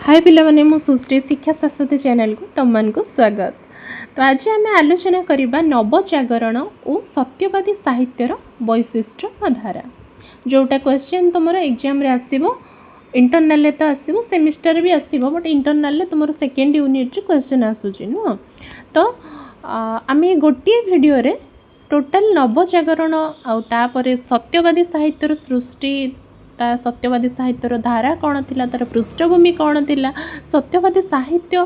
हाय पिलामाने मु सुश्री शिक्षा शाश्वती चैनल को तुम मन को स्वागत। तो आज आम आलोचना करबा नवजागरण और सत्यवादी साहित्यर वैशिष्ट्य धारा जोटा क्वेश्चन तुम एग्जाम रे आसीबो इंटरनल तो आसीबो सेमिस्टर भी आसीबो बट इंटरनल तुम सेकेंड यूनिट रे क्वेश्चन आसुची नु। तो आम गोटे वीडियो रे टोटल नवजागरण आ तापरे सत्यवादी साहित्यर सृष्टि सत्यवादी साहित्यर धारा कौन थिला तार पृष्ठभूमि कौन थिला सत्यवादी साहित्य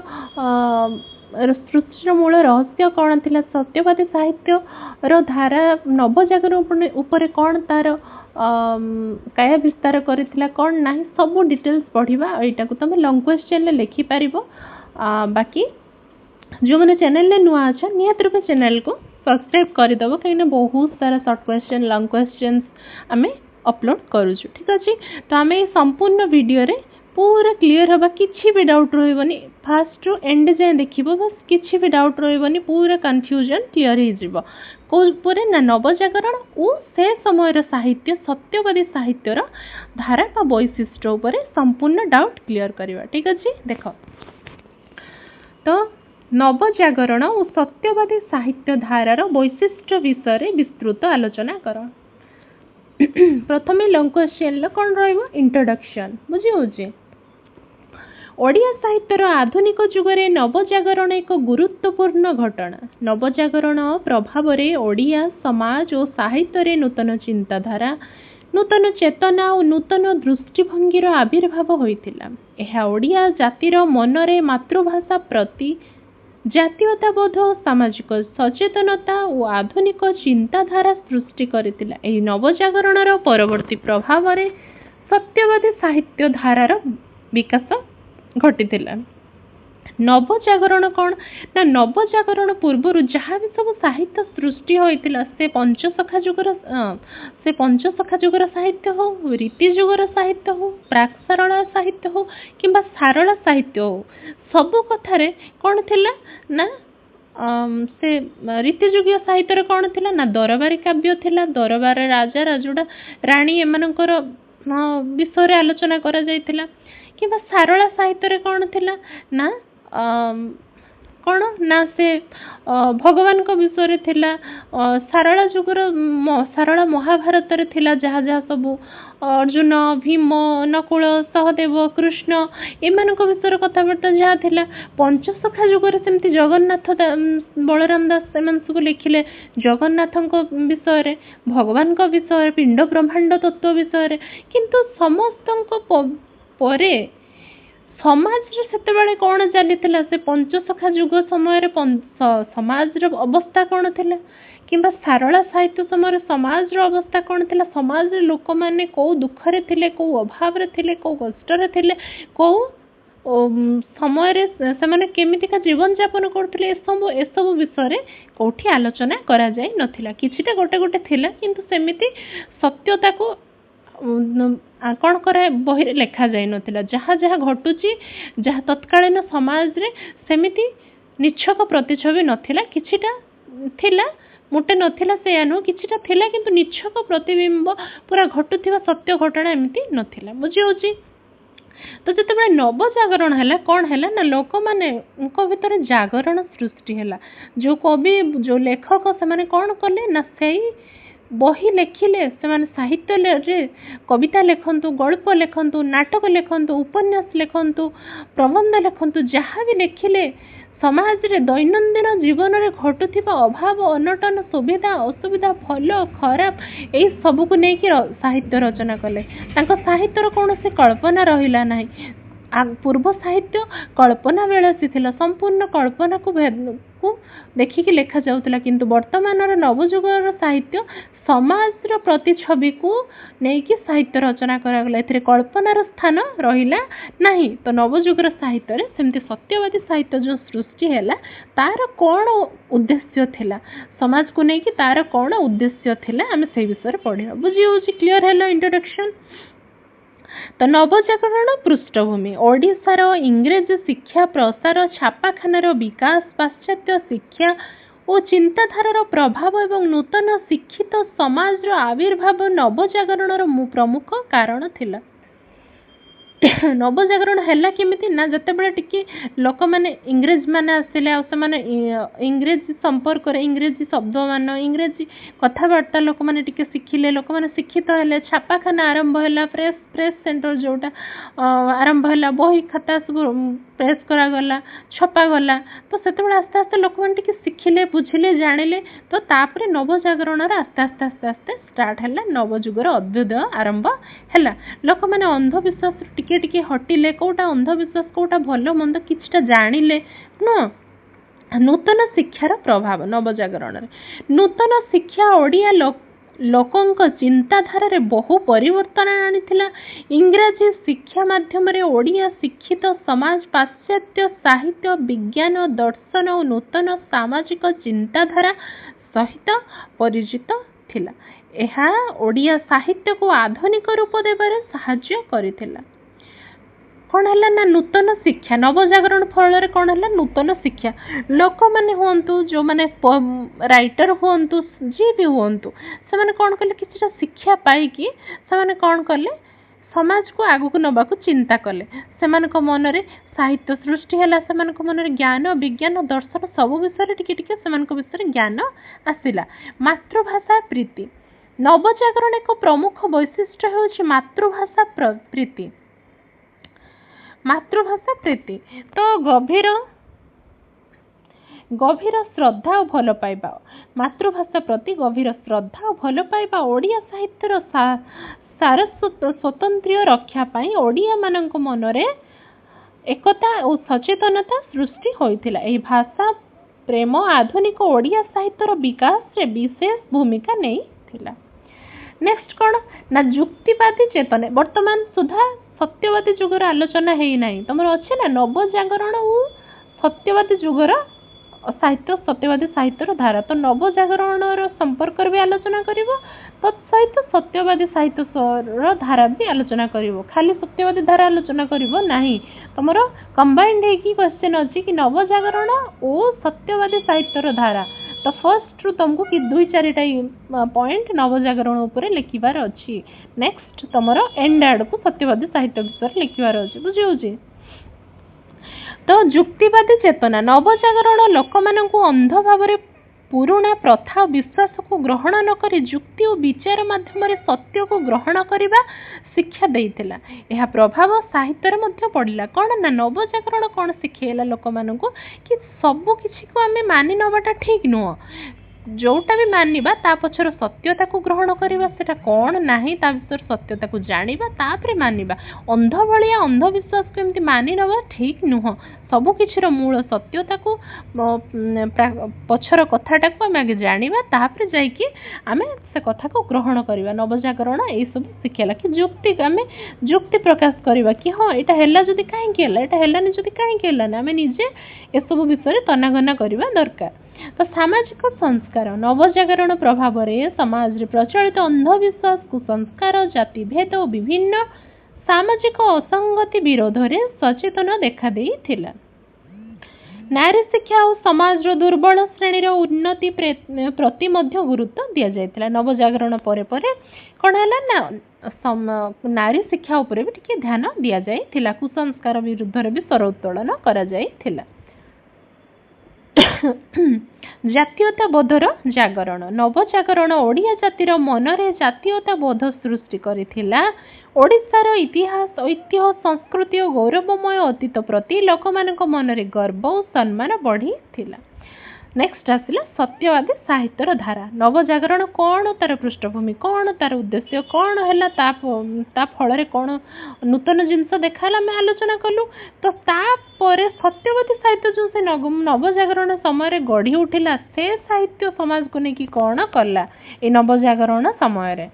सृष्टिर मूल रहस्य कौन थिला सत्यवादी साहित्य रो धारा नवजागरण ऊपर कौन तार काय विस्तार करथिला कौन नाही सब डिटेल्स पढ़िबा। एटा को तुम लॉन्ग क्वेश्चन ले लिखि पारिबो। बाकी जो मैंने चैनल ले नुआ अच्छा नियत रूप चैनल को सब्सक्राइब कर दबो कहीं बहुत सारा शॉर्ट क्वेश्चन लॉन्ग क्वेश्चन आमे अपलोड करूछु। ठीक अच्छे तो आम संपूर्ण वीडियो रे पूरा क्लीयर हवा किसी भी डाउट रहबनी फास्ट रु एंड जाए देखिबो बस किसी भी डाउट रहबनी पूरा कंफ्यूजन क्लीयर हो जिवो को पूरे ना नवजागरण और से समय साहित्य सत्यवादी साहित्यर धारा का वैशिष्ट्य ऊपर संपूर्ण डाउट क्लीयर करवा। ठीक अच्छे देख तो नवजागरण और सत्यवादी साहित्य धारार वैशिष्ट्य विषय विस्तृत आलोचना कर। प्रथम लॉन्ग क्वेश्चन कौन रहिबो इंट्रोडक्शन बुझी होजे ओडिया साहित्यर आधुनिक जुगरे नवजागरण एक गुरुत्वपूर्ण घटना। नवजागरण प्रभाव रे ओडिया समाज और साहित्य रे नूतन चिंताधारा नूतन चेतना और नूतन दृष्टिभंगीर आविर्भाव होइतिला। एहा ओडिया जातिर मनरे मातृभाषा प्रति जातीयताबोध सामाजिक सचेतनता और आधुनिक चिंताधारा सृष्टि करथिला। एही नवजागरणर परवर्ती प्रभाव रे सत्यवादी साहित्य धारार विकास घटिथिला। नवजागरण कौन ना नवजागरण पूर्वर जहाँ भी सब साहित्य सृष्टि होइतिला से पंचसखा जुगर साहित्य हो रीति जुगर साहित्य हो प्राक सारला साहित्य हो किंबा सारला साहित्य हो सबु कथारे कौन थिला ना से रीतिजुगीय साहित्य कौन थिला ना दरबारी काव्य थिला। दरबार राजा राजुड़ा राणी एमानकर विषय आलोचना करा जायतिला किंबा सारला साहित्य कौन थिला ना कौन ना से भगवान को विषय थिला। सारला जुगर सारला महाभारत रे थिला जहाँ जहाँ सबू अर्जुन भीम नकुल सहदेव कृष्ण एमानक विषय कथबार्ता जहाँ थिला। पंचसखा जुगर सेमती जगन्नाथ बलराम दास एमान सब लिखिले जगन्नाथन विषय रे भगवान को विषय पिंड ब्रह्मांड तत्व विषय रे किंतु समस्त परे समाज से कौन चली से पंचसखा जुग समय समाज अवस्था कौन थिला किंबा सारला साहित्य समय समाज अवस्था कौन थिला समाज लोक माने को दुख रे थिले को अभाव रे थिले को कष्ट रे थिले को समय रे से माने केमितिका जीवन यापन करथिले ए सब विषय रे कोठी आलोचना करा जाय नथिला। किछिटा गोटे गोटे थिला किंतु सेमिति सत्यता को कौन करे बही लेखा जाय नथिला। जहाँ जहाँ घटुची जहाँ तत्कालीन समाज रे सेमिति निछक प्रतिछवि नथिला किछिटा थिला मोटे नथिला से यानो किछिटा थिला किंतु निछक प्रतिबिंब पूरा घटुथिबा सत्य घटना एमिति नथिला बुझी होची। तो जिते नवजागरण है कौन है ना लोक माने भीतर जागरण सृष्टि है जो कवि जो लेखक से माने कौन कले ना से बही लेखिले से साहित्य रे कविता लिखंतु गल्प लिखंतु नाटक लिखंतु उपन्यास लिखंतु प्रबंध लिखंतु जहाँ भी लिखिले समाज रे दैनंदिन जीवन रे घटुथिबा अभाव अनटन सुविधा असुविधा भल खराब एई सब को नहीं कि साहित्य रचना कले। तांको साहित्यर कौन से कल्पना रहिला नाही। पूर्व साहित्य कल्पना बेलसी थिला संपूर्ण कल्पना को देखिकी लेखा जाउतिला किंतु वर्तमान नवजुगर साहित्य समाज प्रतिछवि को नहीं साहित्य रचना करागला एथिरे कल्पनार स्थान रहिला नहीं। तो नवजुगर साहित्य रे सेमती सत्यवादी साहित्य जो सृष्टि हैला तार कौन उद्देश्य थिला समाज को नहीं कि तार कौन उद्देश्य थिला आमे से विषय पढ़िया बुझी होची। क्लियर हैला इंट्रोडक्शन। तो नवजागरण पृष्ठभूमि ओडिशार इंग्रेज शिक्षा प्रसार छापाखानार विकास पाश्चात्य शिक्षा और चिंताधारार प्रभाव एवं नूतन शिक्षित समाज आविर्भाव नवजागरण प्रमुख कारण थिला। ନବଜାଗରଣ ହେଲା କେମିତି ନା ଯେତେବେଳେ ଟିକେ ଲୋକମାନେ ଇଂରେଜ ମାନେ ଆସିଲେ ଆଉ ସେମାନେ ଇଂରେଜୀ ସମ୍ପର୍କରେ ଇଂରେଜୀ ଶବ୍ଦମାନ ଇଂରେଜୀ କଥାବାର୍ତ୍ତା ଲୋକମାନେ ଟିକେ ଶିଖିଲେ, ଲୋକମାନେ ଶିକ୍ଷିତ ହେଲେ, ଛାପାଖାନା ଆରମ୍ଭ ହେଲା, ପ୍ରେସ୍ ସେଣ୍ଟର ଯେଉଁଟା ଆରମ୍ଭ ହେଲା, ବହି ଖାତା ସବୁ ପ୍ରେସ୍ କରାଗଲା, ଛପାଗଲା। ତ ସେତେବେଳେ ଆସ୍ତେ ଆସ୍ତେ ଲୋକମାନେ ଟିକେ ଶିଖିଲେ, ବୁଝିଲେ, ଜାଣିଲେ। ତ ତାପରେ ନବଜାଗରଣର ଆସ୍ତେ ଆସ୍ତେ ଆସ୍ତେ ଆସ୍ତେ ଷ୍ଟାର୍ଟ ହେଲା, ନବଯୁଗର ଅଭ୍ୟୁଦୟ ଆରମ୍ଭ ହେଲା। ଲୋକମାନେ ଅନ୍ଧବିଶ୍ୱାସରୁ ଟିକେ ଟିକେ ହଟିଲେ, କେଉଁଟା ଅନ୍ଧବିଶ୍ୱାସ କେଉଁଟା ଭଲ ମନ୍ଦ କିଛିଟା ଜାଣିଲେ ନୁହଁ। ନୂତନ ଶିକ୍ଷାର ପ୍ରଭାବ ନବଜାଗରଣରେ, ନୂତନ ଶିକ୍ଷା ଓଡ଼ିଆ ଲୋକଙ୍କ ଚିନ୍ତାଧାରାରେ ବହୁ ପରିବର୍ତ୍ତନ ଆଣିଥିଲା। ଇଂରାଜୀ ଶିକ୍ଷା ମାଧ୍ୟମରେ ଓଡ଼ିଆ ଶିକ୍ଷିତ ସମାଜ ପାଶ୍ଚାତ୍ୟ ସାହିତ୍ୟ, ବିଜ୍ଞାନ, ଦର୍ଶନ ଓ ନୂତନ ସାମାଜିକ ଚିନ୍ତାଧାରା ସହିତ ପରିଚିତ ଥିଲା। ଏହା ଓଡ଼ିଆ ସାହିତ୍ୟକୁ ଆଧୁନିକ ରୂପ ଦେବାରେ ସାହାଯ୍ୟ କରିଥିଲା। କ'ଣ ହେଲା ନା ନୂତନ ଶିକ୍ଷା, ନବଜାଗରଣ ଫଳରେ କ'ଣ ହେଲା ନୂତନ ଶିକ୍ଷା। ଲୋକମାନେ ହୁଅନ୍ତୁ, ଯେଉଁମାନେ ରାଇଟର ହୁଅନ୍ତୁ, ଯିଏ ବି ହୁଅନ୍ତୁ, ସେମାନେ କ'ଣ କଲେ କିଛିଟା ଶିକ୍ଷା ପାଇକି ସେମାନେ କ'ଣ କଲେ ସମାଜକୁ ଆଗକୁ ନେବାକୁ ଚିନ୍ତା କଲେ। ସେମାନଙ୍କ ମନରେ ସାହିତ୍ୟ ସୃଷ୍ଟି ହେଲା, ସେମାନଙ୍କ ମନରେ ଜ୍ଞାନ, ବିଜ୍ଞାନ, ଦର୍ଶନ ସବୁ ବିଷୟରେ ଟିକେ ଟିକେ ସେମାନଙ୍କ ବିଷୟରେ ଜ୍ଞାନ ଆସିଲା। ମାତୃଭାଷା ପ୍ରୀତି, ନବଜାଗରଣ ଏକ ପ୍ରମୁଖ ବୈଶିଷ୍ଟ୍ୟ ହେଉଛି ମାତୃଭାଷା ପ୍ରୀତି। ମାତୃଭାଷା ପ୍ରୀତି ତ ଗଭୀର ଶ୍ରଦ୍ଧା ଓ ଭଲ ପାଇବା, ମାତୃଭାଷା ପ୍ରତି ଗଭୀର ଶ୍ରଦ୍ଧା ଓ ଭଲ ପାଇବା ଓଡ଼ିଆ ସାହିତ୍ୟର ସ୍ୱତନ୍ତ୍ର ରକ୍ଷା ପାଇଁ ଓଡ଼ିଆମାନଙ୍କ ମନରେ ଏକତା ଓ ସଚେତନତା ସୃଷ୍ଟି ହୋଇଥିଲା। ଏହି ଭାଷା ପ୍ରେମ ଆଧୁନିକ ଓଡ଼ିଆ ସାହିତ୍ୟର ବିକାଶରେ ବିଶେଷ ଭୂମିକା ନେଇଥିଲା। ନେକ୍ସଟ କ'ଣ ନା ଯୁକ୍ତିବାଦୀ ଚେତନା, ବର୍ତ୍ତମାନ ସୁଦ୍ଧା ସତ୍ୟବାଦୀ ଯୁଗର ଆଲୋଚନା ହେଇନାହିଁ। ତମର ଅଛି ନା ନବଜାଗରଣ ଓ ସତ୍ୟବାଦୀ ଯୁଗର ସାହିତ୍ୟ, ସତ୍ୟବାଦୀ ସାହିତ୍ୟର ଧାରା। ତ ନବଜାଗରଣର ସମ୍ପର୍କରେ ବି ଆଲୋଚନା କରିବ, ତତ୍ ସହିତ ସତ୍ୟବାଦୀ ସାହିତ୍ୟର ଧାରା ବି ଆଲୋଚନା କରିବ। ଖାଲି ସତ୍ୟବାଦୀ ଧାରା ଆଲୋଚନା କରିବ ନାହିଁ। ତମର କମ୍ବାଇଣ୍ଡ ହେଇକି କ୍ୱେଶ୍ଚନ ଅଛି କି ନବଜାଗରଣ ଓ ସତ୍ୟବାଦୀ ସାହିତ୍ୟର ଧାରା। ତ ଫର୍ଷ୍ଟରୁ ତୁମକୁ କି 2-4ଟା ପଏଣ୍ଟ ନବଜାଗରଣ ଉପରେ ଲେଖିବାର ଅଛି। ନେକ୍ସଟ ତମର ଏଣ୍ଡ ଆଡ଼କୁ ସତ୍ୟବାଦୀ ସାହିତ୍ୟ ବିଷୟରେ ଲେଖିବାର ଅଛି। ବୁଝିହେଉଛି? ତ ଯୁକ୍ତିବାଦୀ ଚେତନା, ନବଜାଗରଣ ଲୋକମାନଙ୍କୁ ଅନ୍ଧ ଭାବରେ ପୁରୁଣା ପ୍ରଥା ଓ ବିଶ୍ୱାସକୁ ଗ୍ରହଣ ନ କରି ଯୁକ୍ତି ଓ ବିଚାର ମାଧ୍ୟମରେ ସତ୍ୟକୁ ଗ୍ରହଣ କରିବା ଶିକ୍ଷା ଦେଇଥିଲା। ଏହା ପ୍ରଭାବ ସାହିତ୍ୟରେ ମଧ୍ୟ ପଡ଼ିଲା। କ'ଣ ନା ନବଜାଗରଣ କ'ଣ ଶିଖେଇଲା ଲୋକମାନଙ୍କୁ କି ସବୁ କିଛିକୁ ଆମେ ମାନି ନେବାଟା ଠିକ୍ ନୁହଁ। ଯେଉଁଟା ବି ମାନିବା ତା ପଛର ସତ୍ୟତାକୁ ଗ୍ରହଣ କରିବା, ସେଟା କ'ଣ ନାହିଁ ତା ବିଷୟରେ ସତ୍ୟତାକୁ ଜାଣିବା, ତାପରେ ମାନିବା। ଅନ୍ଧ ଭଳିଆ ଅନ୍ଧବିଶ୍ୱାସକୁ ଏମିତି ମାନି ନେବା ଠିକ୍ ନୁହଁ। ସବୁ କିଛିର ମୂଳ ସତ୍ୟତାକୁ, ପଛର କଥାଟାକୁ ଆମେ ଆଗେ ଜାଣିବା, ତାପରେ ଯାଇକି ଆମେ ସେ କଥାକୁ ଗ୍ରହଣ କରିବା। ନବଜାଗରଣ ଏଇସବୁ ଶିଖେଇଲା କି ଆମେ ଯୁକ୍ତି ପ୍ରକାଶ କରିବା କି ହଁ ଏଇଟା ହେଲା ଯଦି କାହିଁକି ହେଲା, ଏଇଟା ହେଲାନି ଯଦି କାହିଁକି ହେଲାନି, ଆମେ ନିଜେ ଏସବୁ ବିଷୟରେ ତନାଘନା କରିବା ଦରକାର। ତ ସାମାଜିକ ସଂସ୍କାର, ନବଜାଗରଣ ପ୍ରଭାବରେ ସମାଜରେ ପ୍ରଚଳିତ ଅନ୍ଧବିଶ୍ୱାସ, କୁସଂସ୍କାର, ଜାତିଭେଦ ଓ ବିଭିନ୍ନ ସାମାଜିକ ଅସଙ୍ଗତି ବିରୋଧରେ ସଚେତନ ଦେଖାଦେଇଥିଲା। ନାରୀ ଶିକ୍ଷା ଓ ସମାଜର ଦୁର୍ବଳ ଶ୍ରେଣୀର ଉନ୍ନତି ପ୍ରତି ମଧ୍ୟ ଗୁରୁତ୍ୱ ଦିଆଯାଇଥିଲା। ନବଜାଗରଣ ପରେ ପରେ କ'ଣ ହେଲା ନା ନାରୀ ଶିକ୍ଷା ଉପରେ ବି ଟିକେ ଧ୍ୟାନ ଦିଆଯାଇଥିଲା। କୁସଂସ୍କାର ବିରୁଦ୍ଧରେ ବି ସ୍ୱର ଉତ୍ତୋଳନ କରାଯାଇଥିଲା। ଜାତୀୟତା ବୋଧର ଜାଗରଣ, ନବଜାଗରଣ ଓଡ଼ିଆ ଜାତିର ମନରେ ଜାତୀୟତା ବୋଧ ସୃଷ୍ଟି କରିଥିଲା। ଓଡ଼ିଶାର ଇତିହାସ, ଐତିହ୍ୟ, ସଂସ୍କୃତି ଓ ଗୌରବମୟ ଅତୀତ ପ୍ରତି ଲୋକମାନଙ୍କ ମନରେ ଗର୍ବ ଓ ସମ୍ମାନ ବଢ଼ିଥିଲା। ନେକ୍ସଟ ଆସିଲା ସତ୍ୟବାଦୀ ସାହିତ୍ୟର ଧାରା। ନବଜାଗରଣ କ'ଣ ତାର ପୃଷ୍ଠଭୂମି, କ'ଣ ତାର ଉଦ୍ଦେଶ୍ୟ, କ'ଣ ହେଲା ତା ଫଳରେ କ'ଣ ନୂତନ ଜିନିଷ ଦେଖାହେଲା ଆମେ ଆଲୋଚନା କଲୁ। ତ ତାପରେ ସତ୍ୟବାଦୀ ସାହିତ୍ୟ ଯେଉଁ ସେ ନବଜାଗରଣ ସମୟରେ ଗଢ଼ି ଉଠିଲା, ସେ ସାହିତ୍ୟ ସମାଜକୁ ନେଇକି କ'ଣ କଲା ଏଇ ନବଜାଗରଣ ସମୟରେ,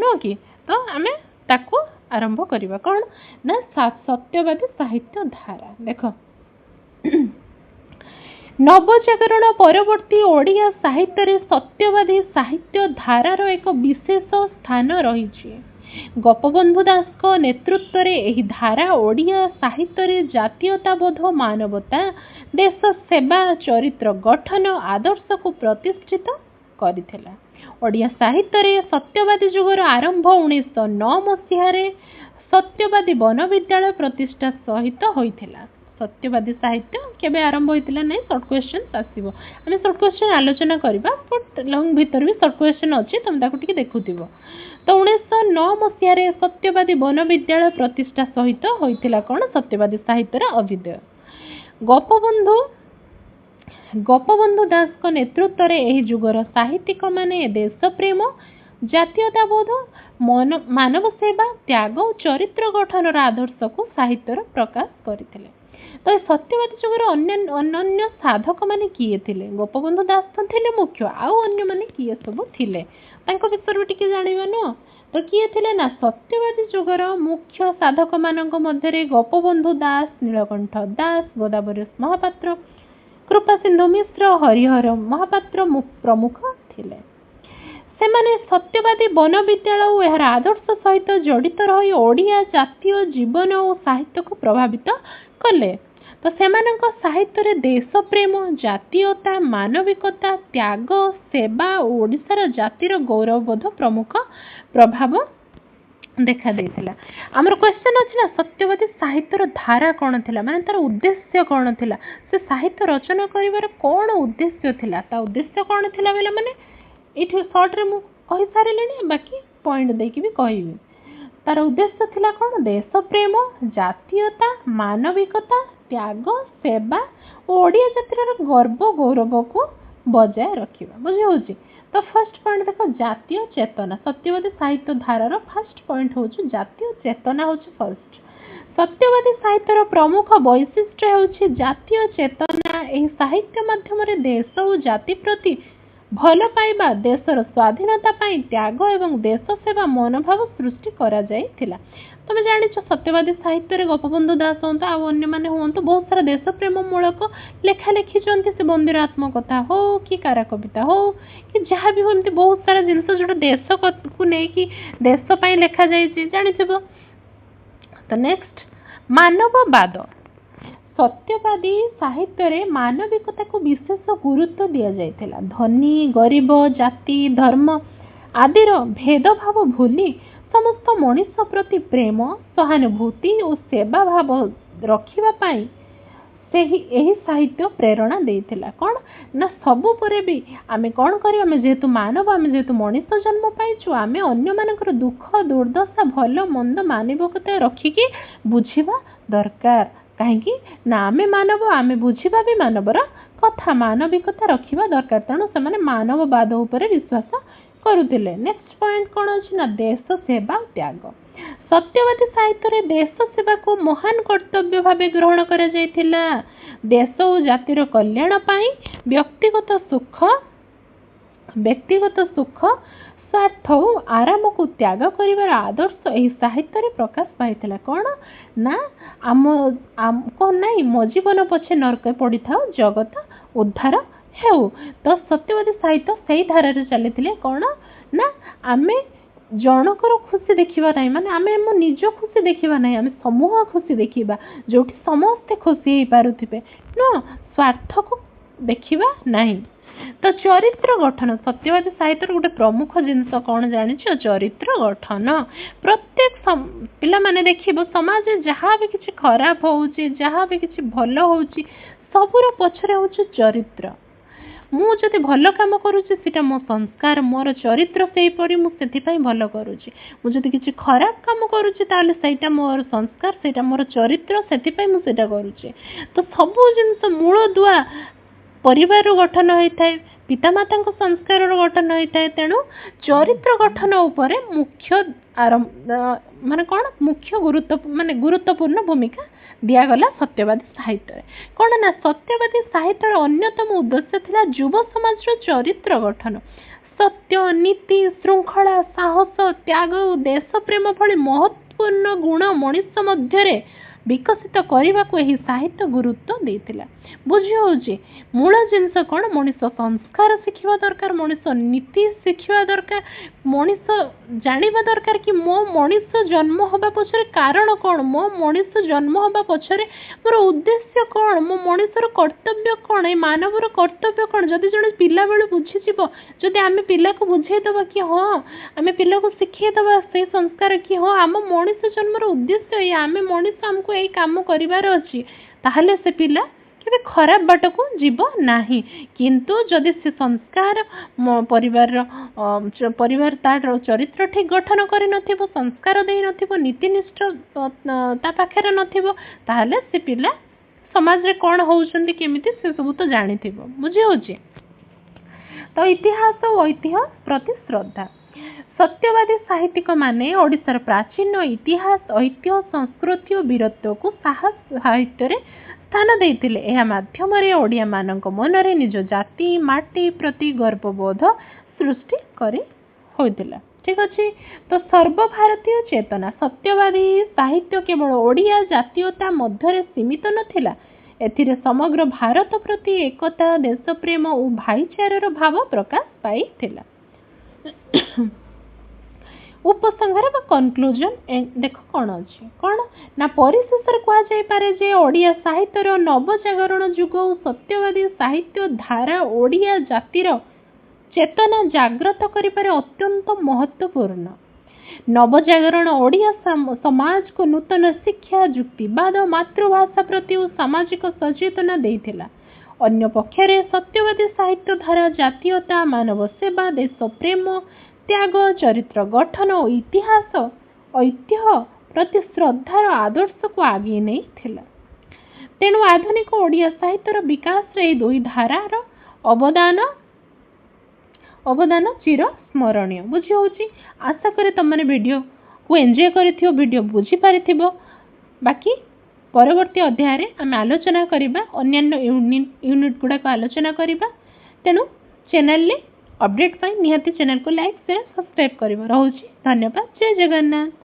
ନୁହଁ କି? ତ ଆମେ ତାକୁ ଆରମ୍ଭ କରିବା। କ'ଣ ନା ସତ୍ୟବାଦୀ ସାହିତ୍ୟ ଧାରା। ଦେଖ ନବଜାଗରଣ ପରବର୍ତ୍ତୀ ଓଡ଼ିଆ ସାହିତ୍ୟରେ ସତ୍ୟବାଦୀ ସାହିତ୍ୟ ଧାରାର ଏକ ବିଶେଷ ସ୍ଥାନ ରହିଛି। ଗୋପବନ୍ଧୁ ଦାସଙ୍କ ନେତୃତ୍ୱରେ ଏହି ଧାରା ଓଡ଼ିଆ ସାହିତ୍ୟରେ ଜାତୀୟତାବୋଧ, ମାନବତା, ଦେଶ ସେବା, ଚରିତ୍ର ଗଠନ ଆଦର୍ଶକୁ ପ୍ରତିଷ୍ଠିତ କରିଥିଲା। ଓଡ଼ିଆ ସାହିତ୍ୟରେ ସତ୍ୟବାଦୀ ଯୁଗର ଆରମ୍ଭ 1909 ମସିହାରେ सत्यवादी वन विद्यालय प्रतिष्ठा सहित होइथिला। सत्यवादी साहित्य केबे आरंभ होइथिला नै शॉर्ट क्वेश्चन आसीबो। हम शॉर्ट क्वेश्चन आलोचना करबा बट लॉन्ग भीतर भी शॉर्ट क्वेश्चन अछि तुम ताकू टिके देखुथिबो। तो 1909 मसिया रे सत्यवादी वन विद्यालय प्रतिष्ठा सहित होइथिला कोन सत्यवादी साहित्यर अभ्युदय। गोपबंधु दास को नेतृत्व रे एही जुगर साहित्यिक माने देश प्रेम जातीयताबोध मानव सेवा त्याग और चरित्र गठन आदर्श को साहित्यर प्रकाश करथिले। तो सत्यवादी जुगर अन्य साधक माने किए थिले? गोपबंधु दास तो थिले मुख्य, आउ अन्य माने किए सब थिले तांको विषय भी टिके जानिबा न। तो किए थिले ना सत्यवादी जुगर मुख्य साधक मानक मध्य रे गोपबंधु दास, नीलकंठ दास, गोदावरी महापात्र, कृपा सिंधु मिश्र, हरिहर महापात्र प्रमुख थिले। सेमाने सत्यवादी वन विद्यालय और यार आदर्श सहित जड़ित रही ओडिया जातीय जीवन और साहित्य को प्रभावित कले। तो सेमानक साहित्य रे देश प्रेम जातीयता मानविकता त्याग सेवा ओडिशार जातिर गौरवबोध प्रमुख प्रभाव देखा देइथिला। हमर क्वेश्चन अछि ना सत्यवादी साहित्यर धारा कोन थिला माने तार उद्देश्य कोन थिला, से साहित्य रचना करिवार कोन उद्देश्य थिला, ता उद्देश्य कोन थिला बेले माने इठी शॉर्ट रे मु कहि सारिलेनी बाकी पॉइंट देकी भी कहिबी। तार उद्देश्य थिला कोन देश प्रेम जातीयता मानविकता त्याग सेवा ओडिया जातिर गर्व गौरव को बजाय रखिबा बुझी होची। तो फर्स्ट पॉइंट देखो जातीय चेतना, सत्यवादी साहित्य धारार फर्स्ट पॉइंट होची जातीय चेतना होची फर्स्ट। सत्यवादी साहित्यर प्रमुख वैशिष्ट्य होची जातीय चेतना। एही साहित्य माध्यम रे देश और जाति प्रति भल पाइबा देशर स्वाधीनता पाई त्याग एवं देश सेवा मनोभाव सृष्टि करा जाइथिला। तुम जानिछ सत्यवादी साहित्य रे गोपबंधु दास होंता आ अन्य माने होंतो बहुत सारा देश प्रेम मूलक लेखा लिखिचंती। से बंदिर आत्मकथा हो कि कारा कविता हो कि जहाँ भी हो एमती बहुत सारा जिनस जोटा देश को नै कि देश पई लेखा जाइछि जानिथिबो। तो नेक्स्ट मानववाद। सत्यवादी साहित्य रे मानविकता को विशेष गुरुत्व दिया जाइथिला। धनी गरीब जाति धर्म आदिर भेदभाव भूली समस्त मनुष्य प्रति प्रेम सहानुभूति और सेवा भाव रखिबा पाई एही साहित्य प्रेरणा देइथिला। कौन ना सबु परे भी आमे कौन करी आमे जेतु मानव आमे जेतु मनुष्य जन्म पाइछु आमे अन्य मानकर दुख दुर्दशा भल मंद मानविकता रखिकी बुझिबा दरकार। कहीं ना आमे मानव आमे बुझिबा भी मानवर कथा मानविकता रखिबा दरकार। तेणु से मानववाद उपरे विश्वास करुतिले। नेक्स्ट पॉइंट कौन अछि ना देश सेवा त्याग। सत्यवादी साहित्य रे देश सेवा को महान कर्तव्य भावे ग्रहण करा जायथिला। देश और जातिर कल्याण पाई व्यक्तिगत सुख स्वार्थ और आराम को त्याग करिवार आदर्श एही साहित्य रे प्रकाश पाइथिला। कौन ना आम को नहीं मो जीवन पछे नरक पड़ी था जगत उद्धार हेउ। तो सत्यवादी साहित्य सही धारा रे चली कौन ना आमे जनकर खुशी देखिबा नहीं माने आमे मो निज खुशी देखिबा नहीं आमे समूह खुशी देखिबा जोठी समस्त खुशी हे पारुथिबे न स्वार्थ को देखिबा नहीं। तो चरित्र गठन सत्यवादी साहित्य गोटे प्रमुख जिनस कौन जानिछ चरित्र गठन। प्रत्येक पिला माने देखिबो समाज जहाँ भी किछि खराब होउची जहाँ भी किछि भलो होउची सबुर पछरे होउची चरित्र। मु जदि भल काम करूची सेटा मो संस्कार मोर चरित्र सेही परि मु सेति पई भल करूची। मु जदि किछि खराब काम करूची ताले सेटा मोर संस्कार सेटा मोर चरित्र सेति पई मु सेटा करूची। तो सबु जिनस मूल दुआ परिवार गठन होता है पिता माता संस्कार गठन होता है। तेणु चरित्र गठन उपरे मुख्य माने कौन मुख्य गुरुत्वपूर्ण भूमिका दियागला सत्यवादी साहित्य। कौन ना सत्यवादी साहित्यर अन्यतम उद्देश्य थिला युव समाज चरित्र गठन। सत्य नीति श्रृंखला साहस त्याग देश प्रेम भली महत्वपूर्ण गुण मनुष्य मध्य विकसित करने को यही साहित्य गुरुत्व देइथिला। बुझी होउची मूल जिनस कौन मनीष संस्कार शिखिबा दरकार, मनीष नीति शिखिबा दरकार, मनीष जानिबा दरकार कि मो मनीष जन्म होबा पछरे कारण कौन, मो मनीष जन्म होबा पछरे मोर उद्देश्य कौन, मो मनीषर कर्तव्य कौन, ए मानवर कर्तव्य कौन। जदि जने पिला बेलु बुझीजिवो, जदि आमे पिला को बुझेई दबा कि हाँ आमे पिला को शिखिए दबा से संस्कार कि हाँ आम मनीष जन्मर उद्देश्य ये, आमे मनीष हमको यही काम करिवार अछि, ताहले से पिला केबे खराब बाट को जीव नाही। किंतु जदि से संस्कार परिवार तार चरित्र ठीक गठन करि नथिबो, संस्कार देई नथिबो, नीतिनिष्ठ ता पाखरे नथिबो, ताहले से पिला समाज रे कोन होउछन्ती केमिति से सब तो जानिथिबो। बुझी होउची। तो इतिहास और ऐतिह्य प्रति श्रद्धा। सत्यवादी साहित्यिक माने ओडिशार प्राचीन इतिहास, ऐतिह्य, संस्कृति और वीरत्व को साहस साहित्य रे स्थान देइथिले। एहा माध्यम रे ओडिया मानक मनरे निज जाति माटी प्रति गर्वबोध सृष्टि करी होइतिला। ठीक अछि। तो सर्वभारतीय चेतना। सत्यवादी साहित्य केवल ओडिया जातीयता मध्य सीमित नथिला, एथिरे समग्र भारत प्रति एकता, देशप्रेम और भाईचारार भाव प्रकाश पाइथिला। उपसंहार बा कनक्लूजन देख कौन अच्छे कौन ना परिशेष कह जाई पारे जे ओडिया साहित्यर नवजागरण युग और सत्यवादी साहित्य धारा ओडिया जातिर चेतना जाग्रत करिपारे अत्यंत महत्वपूर्ण। नवजागरण ओडिया समाज को नूतन शिक्षा, युक्तिवाद, मातृभाषा प्रति और सामाजिक सचेतना देइथिला। अन्य पक्षरे सत्यवादी साहित्य धारा जातीयता, मानव सेवा, देश प्रेम, त्याग, चरित्र गठन और इतिहास ऐतिह्य प्रति श्रद्धार आदर्श को आगे नहीं थिला। तेणु आधुनिक ओडिया साहित्यर विकास रे दुई धारार अवदान चिर स्मरणीय। बुझी होउची। आशा करे तुमने वीडियो को एंजॉय करिथियो, वीडियो बुझी पारिथिबो। बाकी परवर्ती अध्याय रे आम आलोचना करिबा, अन्य यूनिट गुडा को आलोचना करिबा। तेणु चैनल ले अपडेट पाई निहाती चैनल को लाइक शेयर सब्सक्राइब करिबो। रहउची। धन्यवाद। जय जगन्नाथ।